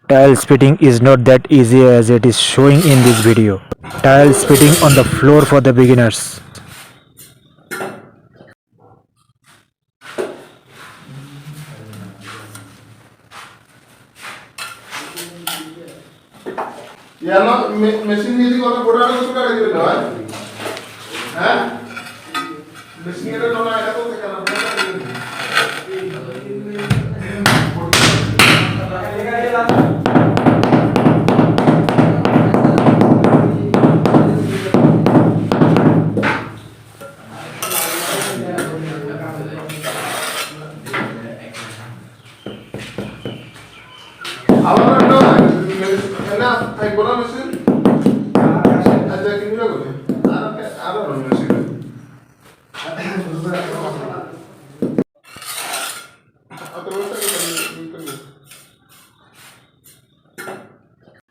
Tile spitting is not that easy as it is showing in this video. Tile spitting on the floor for the beginners. Machine দিয়ে কত গোড়া কিছু করে দিবে না হ্যাঁ মেশিন এর জন্য এটা তো থেকে না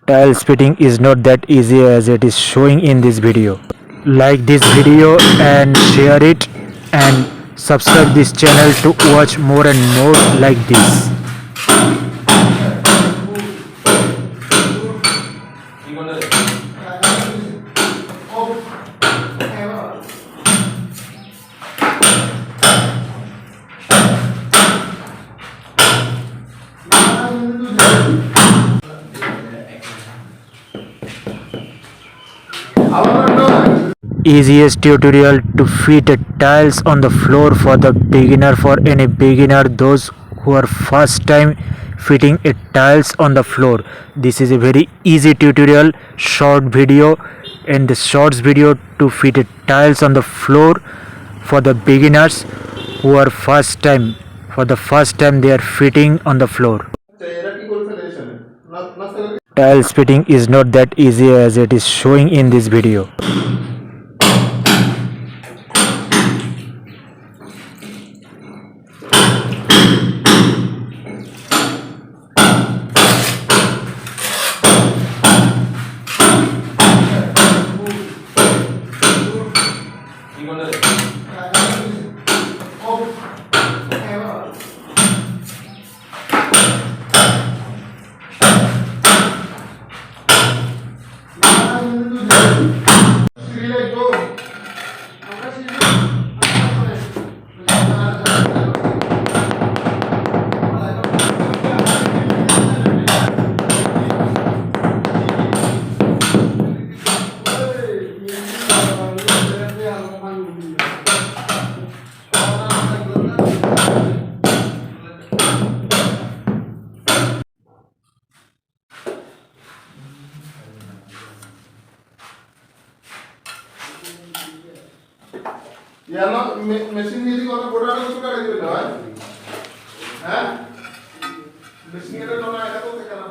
Tile spitting is not that easy as it is showing in this video. Like this video and share it and subscribe this channel to watch more and more like this. Easiest tutorial to fit tiles on the floor for the beginner, for any beginner, those who are first time fitting tiles on the floor. This is a very easy tutorial, short video, and the shorts video to fit tiles on the floor for the beginners who are first time, for the first time they are fitting on the floor. Tile fitting is not that easy as it is showing in this video. Machine দিয়ে কত গোড়া কিছু করে দিবে না হ্যাঁ machine এর জন্য এটা তো থেকে না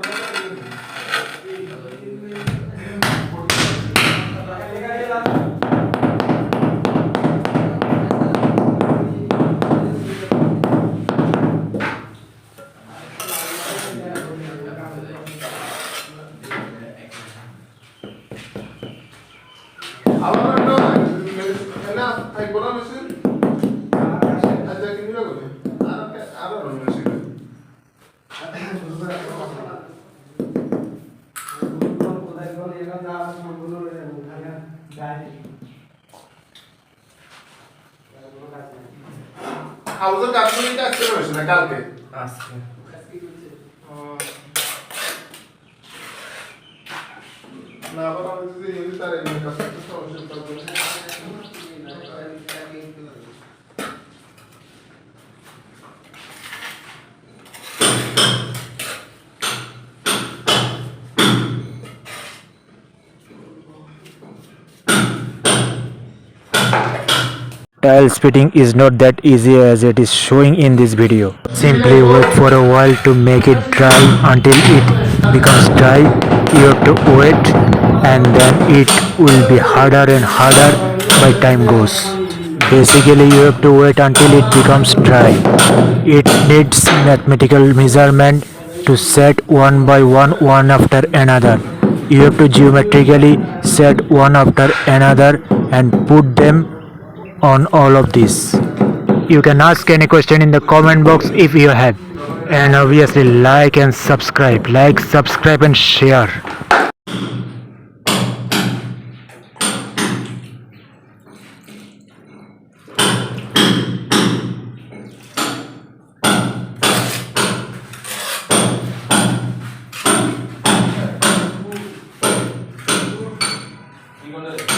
হাউজের কাজগুলিটা আজকে রয়েছে না কালকে আজকে না আবার আমি যদি এই তার এই কাজটা tiles fitting is not that easy as it is showing in this video. Simply wait for a while to make it dry. Until it becomes dry, you have to wait, and then it will be harder and harder by time goes. Basically, you have to wait until it becomes dry. It needs mathematical measurement to set one by one after another. You have to geometrically set one after another and put them on all of this. You can ask any question in the comment box if you have. And obviously like and subscribe. Like, subscribe and share. কি বলে